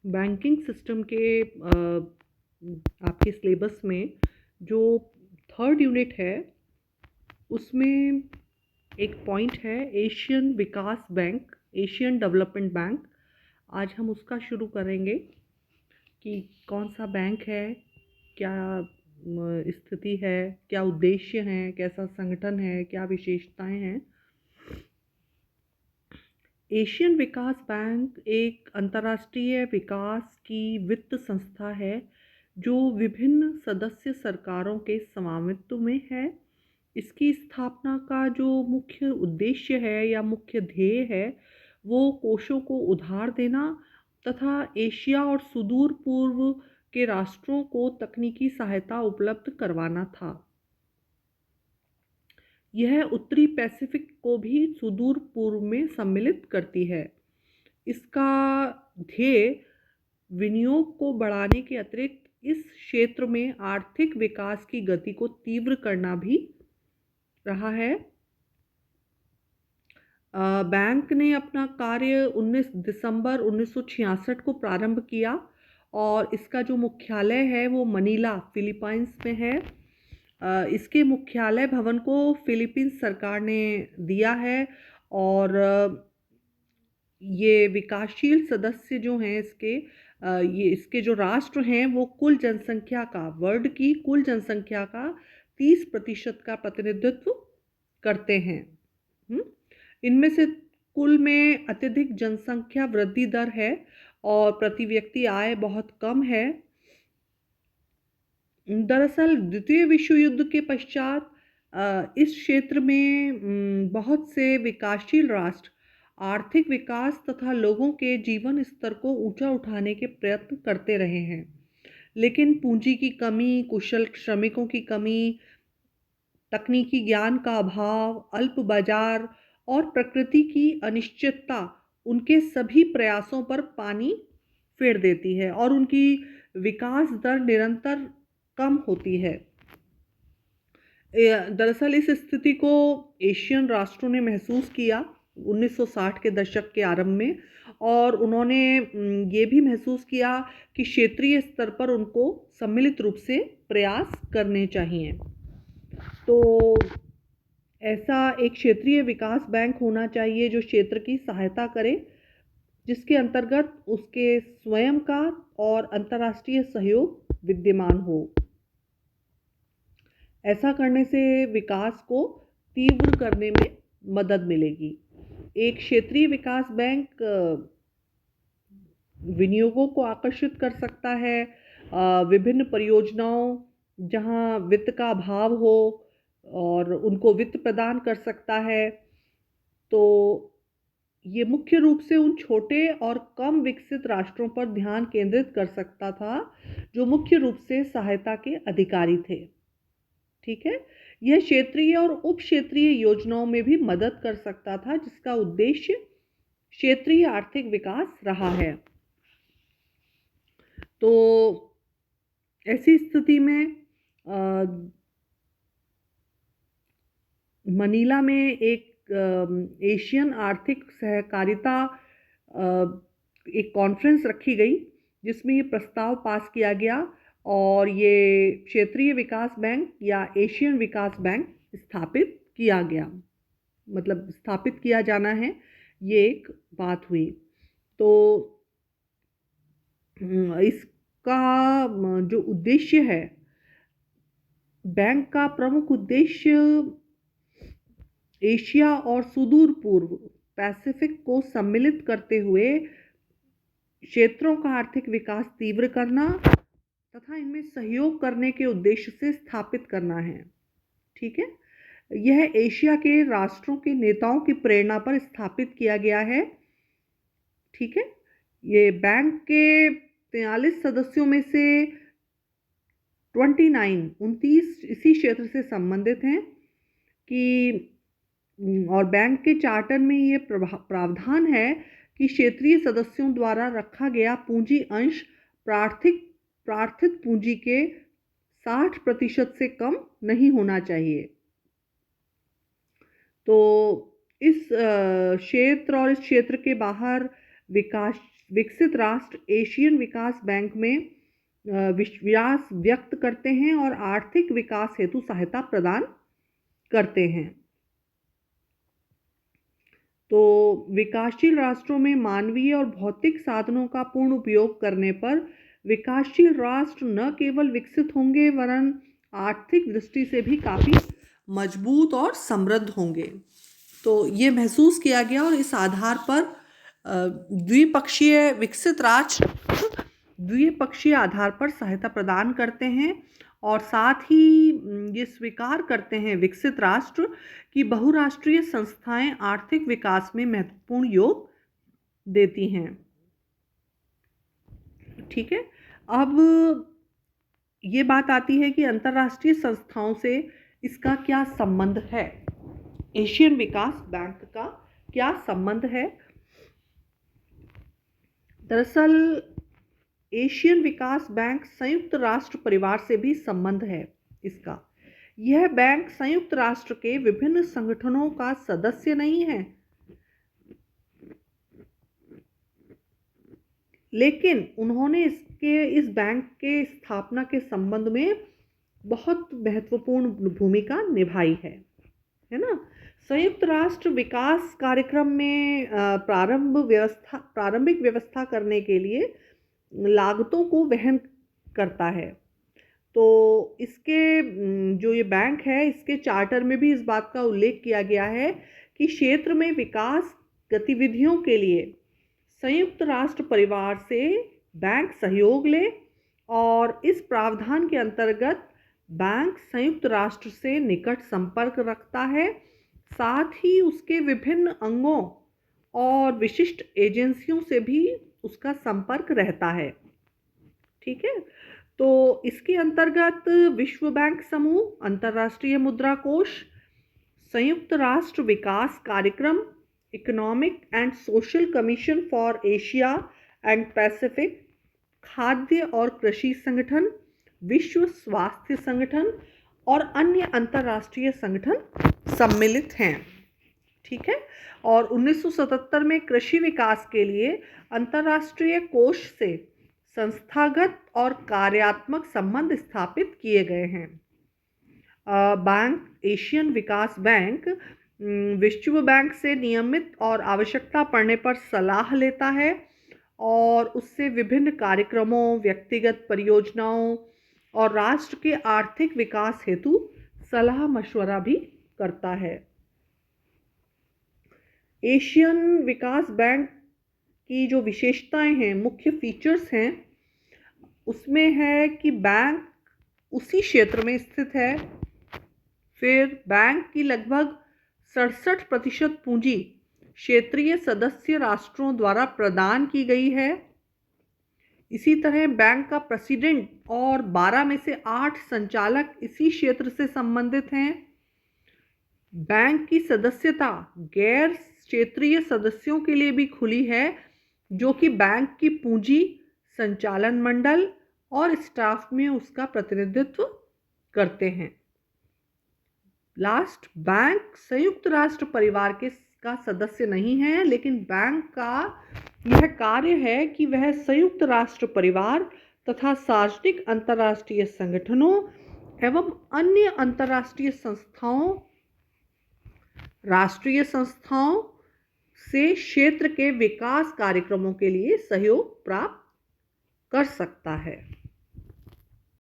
Banking system के आपके syllabus में जो थर्ड यूनिट है उसमें एक पॉइंट है एशियन विकास बैंक, एशियन डेवलपमेंट बैंक। आज हम उसका शुरू करेंगे कि कौन सा बैंक है, क्या स्थिति है, क्या उद्देश्य हैं, कैसा संगठन है, क्या विशेषताएं हैं। एशियन विकास बैंक एक अंतर्राष्ट्रीय विकास की वित्त संस्था है जो विभिन्न सदस्य सरकारों के स्वामित्व में है। इसकी स्थापना का जो मुख्य उद्देश्य है या मुख्य ध्येय है वो कोषों को उधार देना तथा एशिया और सुदूर पूर्व के राष्ट्रों को तकनीकी सहायता उपलब्ध करवाना था। यह उत्तरी पैसिफिक को भी सुदूर पूर्व में सम्मिलित करती है। इसका ध्येय विनियोग को बढ़ाने के अतिरिक्त इस क्षेत्र में आर्थिक विकास की गति को तीव्र करना भी रहा है। बैंक ने अपना कार्य 19 दिसंबर 1966 को प्रारंभ किया और इसका जो मुख्यालय है वो मनीला, फिलीपाइंस में है। इसके मुख्यालय भवन को फिलीपींस सरकार ने दिया है और ये विकासशील सदस्य जो हैं ये इसके जो राष्ट्र हैं वो कुल जनसंख्या का, वर्ल्ड की कुल जनसंख्या का 30% का प्रतिनिधित्व करते हैं। इनमें से कुल में अत्यधिक जनसंख्या वृद्धि दर है और प्रति व्यक्ति आय बहुत कम है। दरअसल द्वितीय विश्व युद्ध के पश्चात इस क्षेत्र में बहुत से विकासशील राष्ट्र आर्थिक विकास तथा लोगों के जीवन स्तर को ऊंचा उठाने के प्रयत्न करते रहे हैं, लेकिन पूंजी की कमी, कुशल श्रमिकों की कमी, तकनीकी ज्ञान का अभाव, अल्प बाजार और प्रकृति की अनिश्चितता उनके सभी प्रयासों पर पानी फेर देती है और उनकी विकास दर निरंतर कम होती है। दरअसल इस स्थिति को एशियन राष्ट्रों ने महसूस किया 1960 के दशक के आरंभ में और उन्होंने ये भी महसूस किया कि क्षेत्रीय स्तर पर उनको सम्मिलित रूप से प्रयास करने चाहिए। तो ऐसा एक क्षेत्रीय विकास बैंक होना चाहिए जो क्षेत्र की सहायता करे, जिसके अंतर्गत उसके स्वयं का और अंतर्राष्ट्रीय सहयोग विद्यमान हो। ऐसा करने से विकास को तीव्र करने में मदद मिलेगी। एक क्षेत्रीय विकास बैंक विनियोगों को आकर्षित कर सकता है, विभिन्न परियोजनाओं जहां वित्त का अभाव हो और उनको वित्त प्रदान कर सकता है। तो ये मुख्य रूप से उन छोटे और कम विकसित राष्ट्रों पर ध्यान केंद्रित कर सकता था जो मुख्य रूप से सहायता के अधिकारी थे। ठीक है, यह क्षेत्रीय और उप क्षेत्रीय योजनाओं में भी मदद कर सकता था जिसका उद्देश्य क्षेत्रीय आर्थिक विकास रहा है। तो ऐसी स्थिति में मनीला में एक एशियन आर्थिक सहकारिता एक कॉन्फ्रेंस रखी गई जिसमें ये प्रस्ताव पास किया गया और ये क्षेत्रीय विकास बैंक या एशियन विकास बैंक स्थापित किया गया, मतलब स्थापित किया जाना है, ये एक बात हुई। तो इसका जो उद्देश्य है, बैंक का प्रमुख उद्देश्य एशिया और सुदूर पूर्व पैसिफिक को सम्मिलित करते हुए क्षेत्रों का आर्थिक विकास तीव्र करना तथा इनमें सहयोग करने के उद्देश्य से स्थापित करना है। ठीक है, यह एशिया के राष्ट्रों के नेताओं की प्रेरणा पर स्थापित किया गया है। ठीक है, ये बैंक के 43 सदस्यों में से 29 इसी क्षेत्र से संबंधित हैं कि और बैंक के चार्टर में ये प्रावधान है कि क्षेत्रीय सदस्यों द्वारा रखा गया पूंजी अंश प्रार्थित पूंजी के 60% से कम नहीं होना चाहिए। तो इस क्षेत्र और इस क्षेत्र के बाहर विकसित राष्ट्र एशियन विकास बैंक में विश्वास व्यक्त करते हैं और आर्थिक विकास हेतु सहायता प्रदान करते हैं। तो विकासशील राष्ट्रों में मानवीय और भौतिक साधनों का पूर्ण उपयोग करने पर विकासशील राष्ट्र न केवल विकसित होंगे वरन आर्थिक दृष्टि से भी काफ़ी मजबूत और समृद्ध होंगे। तो ये महसूस किया गया और इस आधार पर द्विपक्षीय विकसित राष्ट्र द्विपक्षीय आधार पर सहायता प्रदान करते हैं और साथ ही ये स्वीकार करते हैं विकसित राष्ट्र कि बहुराष्ट्रीय संस्थाएं आर्थिक विकास में महत्वपूर्ण योग देती हैं। ठीक है, अब ये बात आती है कि अंतर्राष्ट्रीय संस्थाओं से इसका क्या संबंध है, एशियन विकास बैंक का क्या संबंध है। दरअसल एशियन विकास बैंक संयुक्त राष्ट्र परिवार से भी संबंध है इसका। यह बैंक संयुक्त राष्ट्र के विभिन्न संगठनों का सदस्य नहीं है, लेकिन उन्होंने इस बैंक के स्थापना के संबंध में बहुत महत्वपूर्ण भूमिका निभाई है ना। संयुक्त राष्ट्र विकास कार्यक्रम में प्रारंभिक व्यवस्था करने के लिए लागतों को वहन करता है। तो इसके जो ये बैंक है इसके चार्टर में भी इस बात का उल्लेख किया गया है कि क्षेत्र में विकास गतिविधियों के लिए संयुक्त राष्ट्र परिवार से बैंक सहयोग ले और इस प्रावधान के अंतर्गत बैंक संयुक्त राष्ट्र से निकट संपर्क रखता है, साथ ही उसके विभिन्न अंगों और विशिष्ट एजेंसियों से भी उसका संपर्क रहता है। ठीक है, तो इसके अंतर्गत विश्व बैंक समूह, अंतर्राष्ट्रीय मुद्रा कोष, संयुक्त राष्ट्र विकास कार्यक्रम, economic and social commission for Asia and Pacific, खाद्य और कृषि संगठन, विश्व स्वास्थ्य संगठन और अन्य अंतर्राष्ट्रीय संगठन सम्मिलित हैं। ठीक है, और 1977 में कृषि विकास के लिए अंतर्राष्ट्रीय कोष से संस्थागत और कार्यात्मक संबंध स्थापित किए गए हैं। बैंक एशियन विकास बैंक विश्व बैंक से नियमित और आवश्यकता पड़ने पर सलाह लेता है और उससे विभिन्न कार्यक्रमों, व्यक्तिगत परियोजनाओं और राष्ट्र के आर्थिक विकास हेतु सलाह मशवरा भी करता है। एशियन विकास बैंक की जो विशेषताएं हैं, मुख्य फीचर्स हैं, उसमें है कि बैंक उसी क्षेत्र में स्थित है, फिर बैंक की लगभग 67% पूंजी क्षेत्रीय सदस्य राष्ट्रों द्वारा प्रदान की गई है। इसी तरह बैंक का प्रेसिडेंट और 12 में से 8 संचालक इसी क्षेत्र से संबंधित हैं। बैंक की सदस्यता गैर क्षेत्रीय सदस्यों के लिए भी खुली है, जो कि बैंक की पूंजी, संचालन मंडल और स्टाफ में उसका प्रतिनिधित्व करते हैं। लास्ट, बैंक संयुक्त राष्ट्र परिवार का सदस्य नहीं है, लेकिन बैंक का यह कार्य है कि वह संयुक्त राष्ट्र परिवार तथा सार्वजनिक अंतर्राष्ट्रीय संगठनों एवं अन्य अंतर्राष्ट्रीय संस्थाओं, राष्ट्रीय संस्थाओं से क्षेत्र के विकास कार्यक्रमों के लिए सहयोग प्राप्त कर सकता है।